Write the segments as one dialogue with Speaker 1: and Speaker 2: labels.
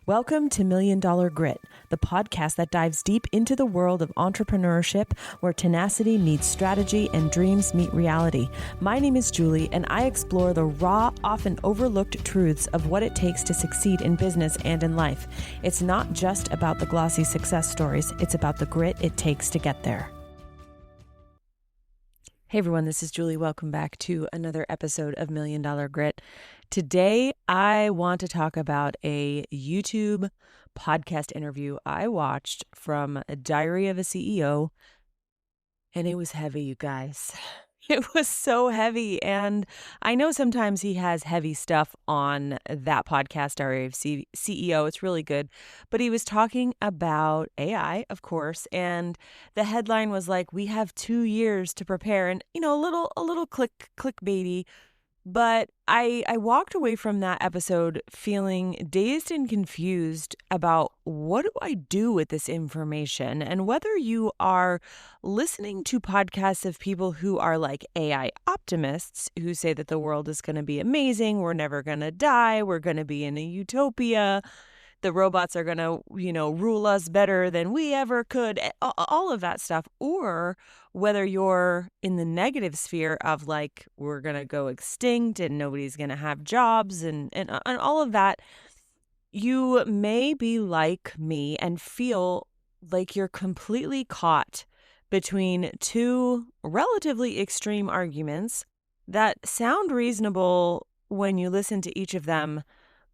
Speaker 1: Welcome to Million Dollar Grit, the podcast that dives deep into the world of entrepreneurship where tenacity meets strategy and dreams meet reality. My name is Julie, and I explore the raw, often overlooked truths of what it takes to succeed in business and in life. It's not just about the glossy success stories, it's about the grit it takes to get there. Hey everyone, this is Julie. Welcome back to another episode of Million Dollar Grit. Today, I want to talk about a YouTube podcast interview I watched from Diary of a CEO, and it was heavy, you guys. It was so heavy, and I know sometimes he has heavy stuff on that podcast, Diary of CEO. It's really good, but he was talking about AI, of course, and the headline was like, "We have 2 years to prepare," and a little clickbaity. But I walked away from that episode feeling dazed and confused about what do I do with this information? And whether you are listening to podcasts of people who are like AI optimists who say that the world is going to be amazing, we're never going to die, we're going to be in a utopia, the robots are going to, rule us better than we ever could, all of that stuff, or whether you're in the negative sphere of like, we're going to go extinct and nobody's going to have jobs and all of that, you may be like me and feel like you're completely caught between two relatively extreme arguments that sound reasonable when you listen to each of them.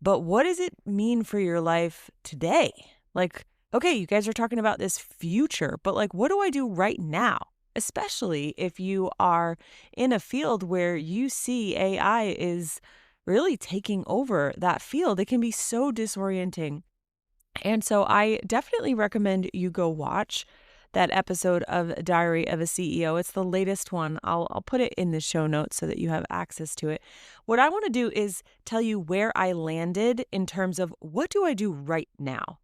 Speaker 1: But what does it mean for your life today? Like, okay, you guys are talking about this future, but like, what do I do right now? Especially if you are in a field where you see AI is really taking over that field. It can be so disorienting. And so I definitely recommend you go watch that episode of Diary of a CEO. It's the latest one. I'll put it in the show notes so that you have access to it. What I want to do is tell you where I landed in terms of what do I do right now?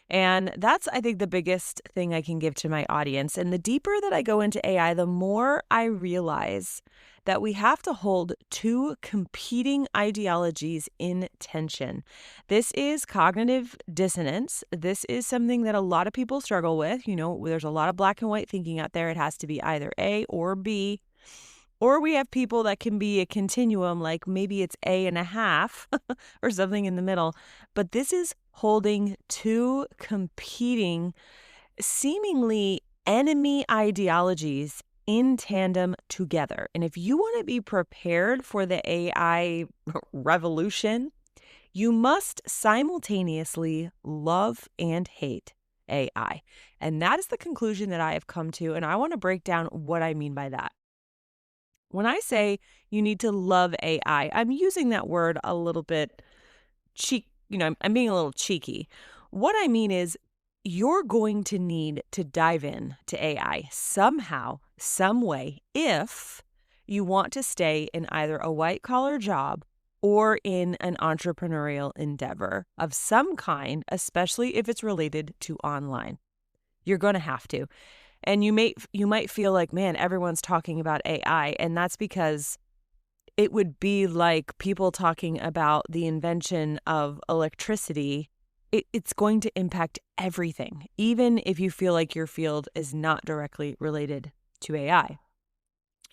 Speaker 1: And that's, I think, the biggest thing I can give to my audience. And the deeper that I go into AI, the more I realize that we have to hold two competing ideologies in tension. This is cognitive dissonance. This is something that a lot of people struggle with. There's a lot of black and white thinking out there. It has to be either A or B. Or we have people that can be a continuum, like maybe it's A and a half or something in the middle. But this is holding two competing, seemingly enemy ideologies in tandem together. And if you want to be prepared for the AI revolution, you must simultaneously love and hate AI. And that is the conclusion that I have come to. And I want to break down what I mean by that. When I say you need to love AI, I'm using that word a little bit I'm being a little cheeky. What I mean is you're going to need to dive in to AI somehow, some way, if you want to stay in either a white-collar job or in an entrepreneurial endeavor of some kind, especially if it's related to online. You're going to have to. And you might feel like, man, everyone's talking about AI, and that's because it would be like people talking about the invention of electricity. It's going to impact everything, even if you feel like your field is not directly related to AI.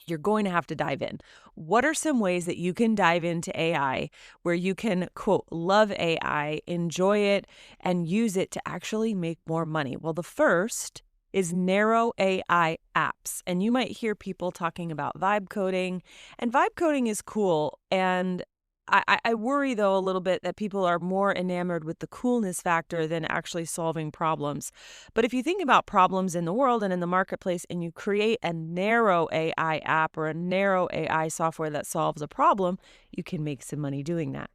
Speaker 1: You're going to have to dive in. What are some ways that you can dive into AI where you can, quote, love AI, enjoy it, and use it to actually make more money? Well, the first is narrow AI apps. And you might hear people talking about vibe coding, and vibe coding is cool. And I worry, though, a little bit that people are more enamored with the coolness factor than actually solving problems. But if you think about problems in the world and in the marketplace, and you create a narrow AI app or a narrow AI software that solves a problem, you can make some money doing that.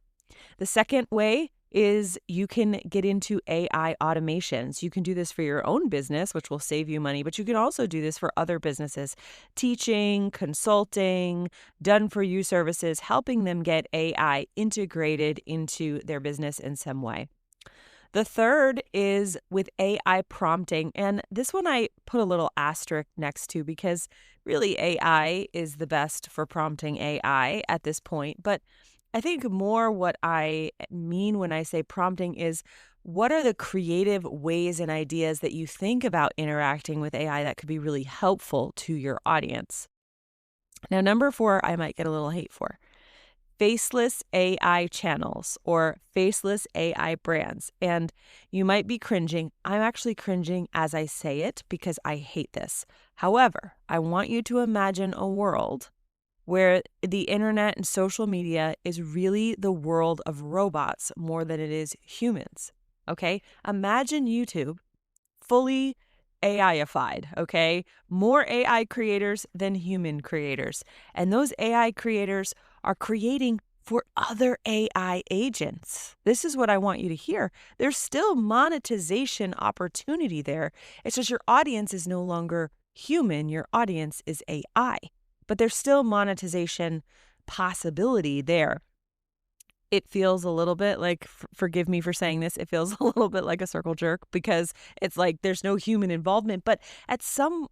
Speaker 1: The second way is you can get into AI automations. You can do this for your own business, which will save you money, but you can also do this for other businesses, teaching, consulting, done-for-you services, helping them get AI integrated into their business in some way. The third is with AI prompting, and this one I put a little asterisk next to because really AI is the best for prompting AI at this point, but I think more what I mean when I say prompting is what are the creative ways and ideas that you think about interacting with AI that could be really helpful to your audience? Now, number 4, I might get a little hate for faceless AI channels or faceless AI brands. And you might be cringing. I'm actually cringing as I say it because I hate this. However, I want you to imagine a world where the internet and social media is really the world of robots more than it is humans. Okay? Imagine YouTube fully AI-ified, okay? More AI creators than human creators. And those AI creators are creating for other AI agents. This is what I want you to hear. There's still monetization opportunity there. It's just your audience is no longer human, your audience is AI. But there's still monetization possibility there. It feels a little bit like, forgive me for saying this, it feels a little bit like a circle jerk because it's like there's no human involvement. But at some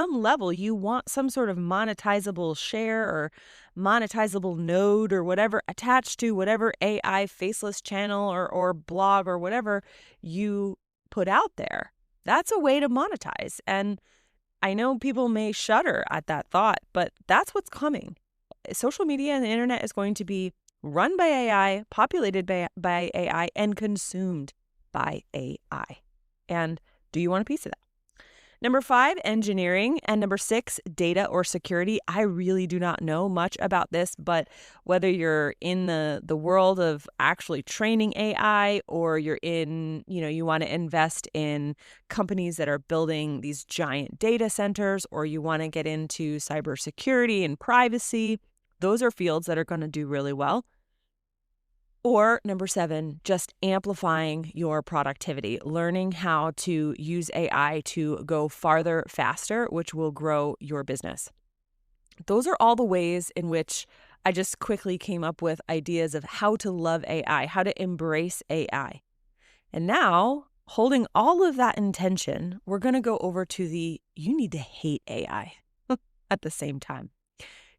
Speaker 1: level, you want some sort of monetizable share or monetizable node or whatever attached to whatever AI faceless channel or blog or whatever you put out there. That's a way to monetize. And I know people may shudder at that thought, but that's what's coming. Social media and the internet is going to be run by AI, populated by AI, and consumed by AI. And do you want a piece of that? Number 5, engineering. And number 6, data or security. I really do not know much about this, but whether you're in the world of actually training AI or you're in, you want to invest in companies that are building these giant data centers, or you want to get into cybersecurity and privacy, those are fields that are going to do really well. Or number 7, just amplifying your productivity, learning how to use AI to go farther faster, which will grow your business. Those are all the ways in which I just quickly came up with ideas of how to love AI, how to embrace AI. And now, holding all of that intention, we're going to go over to the you need to hate AI at the same time.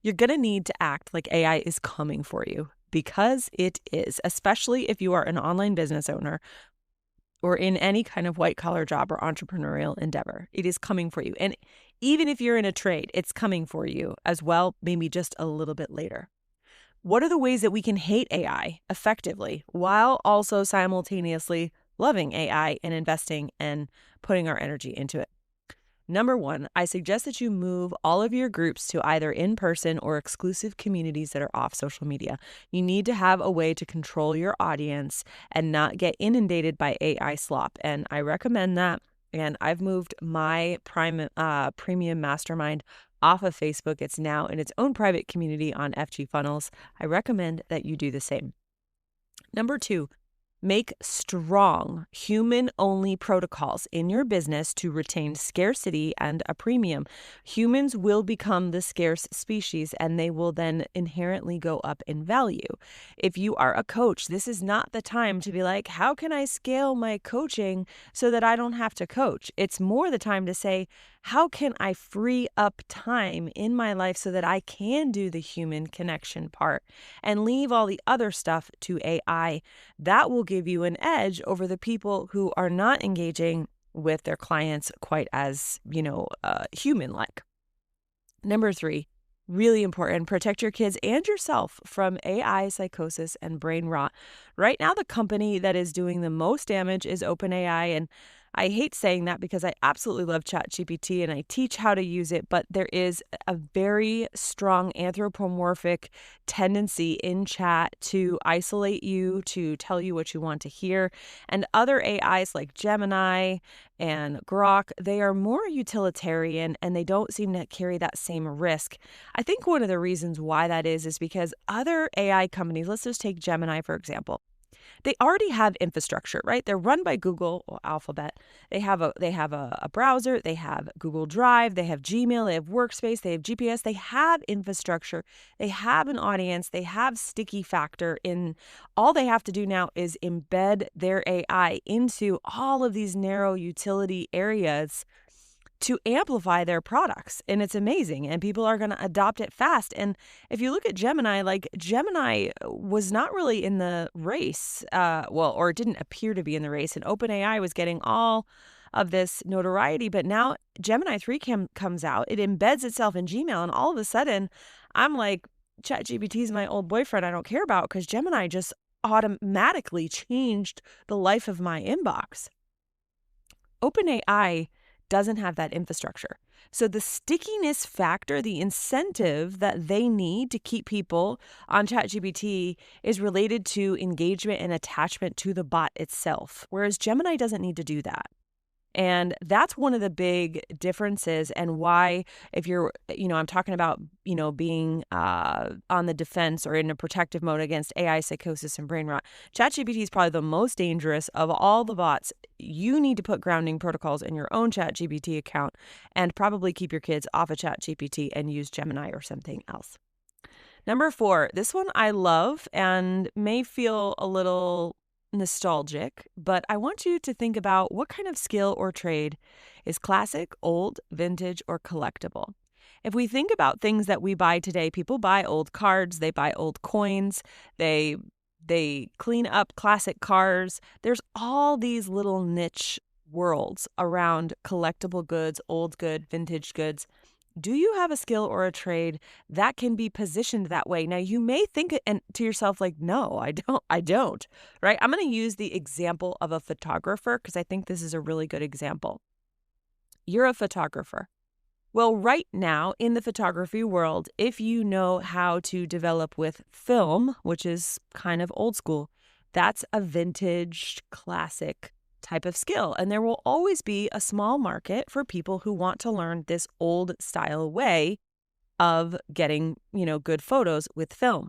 Speaker 1: You're going to need to act like AI is coming for you. Because it is, especially if you are an online business owner or in any kind of white collar job or entrepreneurial endeavor. It is coming for you. And even if you're in a trade, it's coming for you as well, maybe just a little bit later. What are the ways that we can hate AI effectively while also simultaneously loving AI and investing and putting our energy into it? Number 1, I suggest that you move all of your groups to either in-person or exclusive communities that are off social media. You need to have a way to control your audience and not get inundated by AI slop. And I recommend that. And I've moved my premium mastermind off of Facebook. It's now in its own private community on FG Funnels. I recommend that you do the same. Number 2, make strong human-only protocols in your business to retain scarcity and a premium. Humans will become the scarce species, and they will then inherently go up in value. If you are a coach, this is not the time to be like, how can I scale my coaching so that I don't have to coach? It's more the time to say, how can I free up time in my life so that I can do the human connection part and leave all the other stuff to AI? That will give you an edge over the people who are not engaging with their clients quite as, human-like. Number 3, really important, protect your kids and yourself from AI psychosis and brain rot. Right now, the company that is doing the most damage is OpenAI, and I hate saying that because I absolutely love ChatGPT and I teach how to use it, but there is a very strong anthropomorphic tendency in chat to isolate you, to tell you what you want to hear. And other AIs like Gemini and Grok, they are more utilitarian and they don't seem to carry that same risk. I think one of the reasons why that is because other AI companies, let's just take Gemini, for example. They already have infrastructure, right? They're run by Google or Alphabet. They have a browser, they have Google Drive, they have Gmail, they have Workspace, they have GPS, they have infrastructure, they have an audience, they have sticky factor in. All they have to do now is embed their AI into all of these narrow utility areas to amplify their products. And it's amazing. And people are going to adopt it fast. And if you look at Gemini, like Gemini was not really in the race, or it didn't appear to be in the race. And OpenAI was getting all of this notoriety. But now Gemini 3 comes out, it embeds itself in Gmail. And all of a sudden, I'm like, ChatGPT is my old boyfriend I don't care about, because Gemini just automatically changed the life of my inbox. OpenAI doesn't have that infrastructure. So the stickiness factor, the incentive that they need to keep people on ChatGPT is related to engagement and attachment to the bot itself, whereas Gemini doesn't need to do that. And that's one of the big differences, and why, if you're, I'm talking about, being on the defense or in a protective mode against AI psychosis and brain rot. ChatGPT is probably the most dangerous of all the bots. You need to put grounding protocols in your own ChatGPT account, and probably keep your kids off of ChatGPT and use Gemini or something else. Number 4, this one I love and may feel a little nostalgic, but I want you to think about what kind of skill or trade is classic, old, vintage, or collectible. If we think about things that we buy today, people buy old cards, they buy old coins, they clean up classic cars. There's all these little niche worlds around collectible goods, old good, vintage goods. Do you have a skill or a trade that can be positioned that way? Now, you may think to yourself, like, no, I don't, right? I'm going to use the example of a photographer because I think this is a really good example. You're a photographer. Well, right now in the photography world, if you know how to develop with film, which is kind of old school, that's a vintage, classic type of skill. And there will always be a small market for people who want to learn this old style way of getting, good photos with film.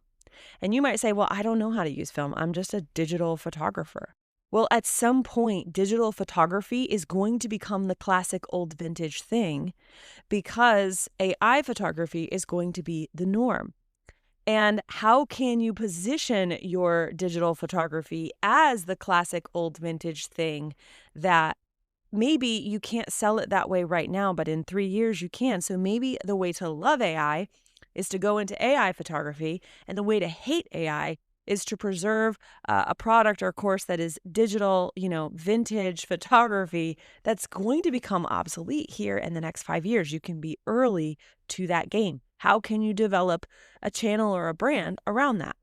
Speaker 1: And you might say, well, I don't know how to use film. I'm just a digital photographer. Well, at some point, digital photography is going to become the classic old vintage thing, because AI photography is going to be the norm. And how can you position your digital photography as the classic old vintage thing that maybe you can't sell it that way right now, but in 3 years you can? So maybe the way to love AI is to go into AI photography, and the way to hate AI is to preserve a product or course that is digital, vintage photography that's going to become obsolete here in the next 5 years. You can be early to that game. How can you develop a channel or a brand around that?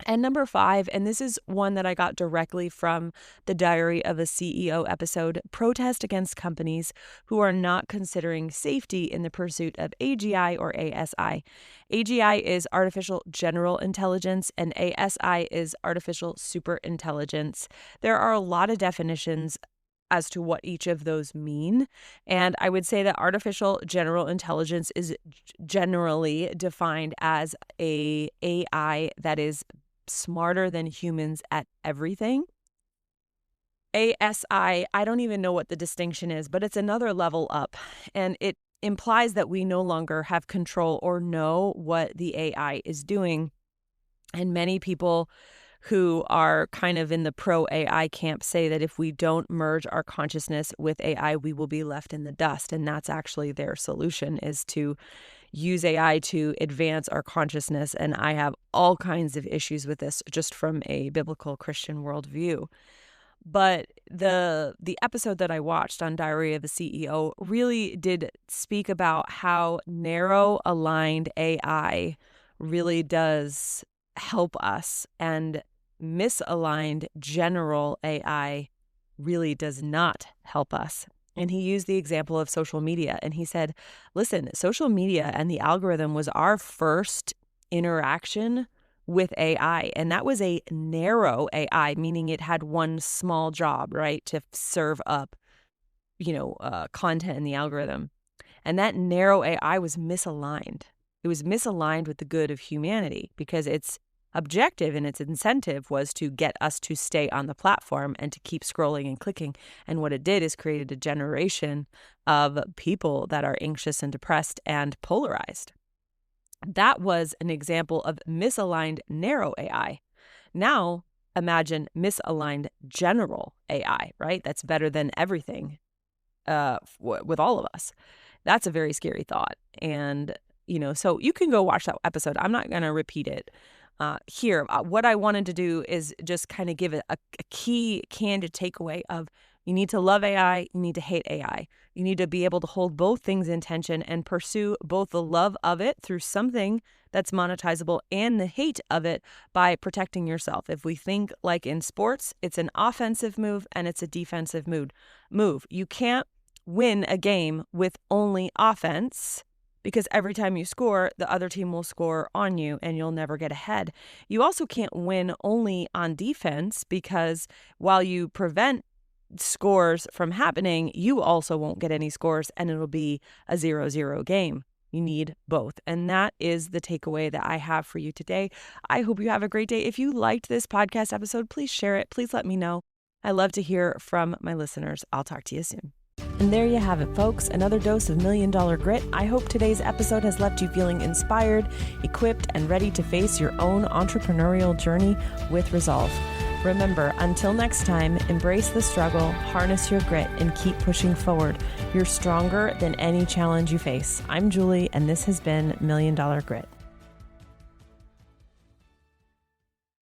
Speaker 1: And number 5, and this is one that I got directly from the Diary of a CEO episode: protest against companies who are not considering safety in the pursuit of AGI or ASI. AGI is artificial general intelligence, and ASI is artificial super intelligence. There are a lot of definitions as to what each of those mean. And I would say that artificial general intelligence is generally defined as a AI that is smarter than humans at everything. ASI, I don't even know what the distinction is, but it's another level up. And it implies that we no longer have control or know what the AI is doing. And many people who are kind of in the pro AI camp say that if we don't merge our consciousness with AI, we will be left in the dust. And that's actually their solution, is to use AI to advance our consciousness. And I have all kinds of issues with this just from a biblical Christian worldview. But the episode that I watched on Diary of a CEO really did speak about how narrow aligned AI really does help us, and misaligned general AI really does not help us. And he used the example of social media, and he said, listen, social media and the algorithm was our first interaction with AI, and that was a narrow AI, meaning it had one small job, right, to serve up, content in the algorithm. And that narrow AI was misaligned. It was misaligned with the good of humanity, because its objective and its incentive was to get us to stay on the platform and to keep scrolling and clicking. And what it did is created a generation of people that are anxious and depressed and polarized. That was an example of misaligned narrow AI. Now imagine misaligned general AI, right? That's better than everything. with all of us. That's a very scary thought. And, so you can go watch that episode. I'm not going to repeat it here. What I wanted to do is just kind of give it a key candid takeaway of you need to love AI, you need to hate AI. You need to be able to hold both things in tension and pursue both the love of it through something that's monetizable and the hate of it by protecting yourself. If we think like in sports, it's an offensive move and it's a defensive move. You can't win a game with only offense because every time you score, the other team will score on you and you'll never get ahead. You also can't win only on defense because while you prevent scores from happening, you also won't get any scores and it'll be a 0-0 game. You need both. And that is the takeaway that I have for you today. I hope you have a great day. If you liked this podcast episode, please share it. Please let me know. I love to hear from my listeners. I'll talk to you soon. And there you have it, folks. Another dose of $1 Million Grit. I hope today's episode has left you feeling inspired, equipped, and ready to face your own entrepreneurial journey with resolve. Remember, until next time, embrace the struggle, harness your grit, and keep pushing forward. You're stronger than any challenge you face. I'm Julie, and this has been $1 Million Grit.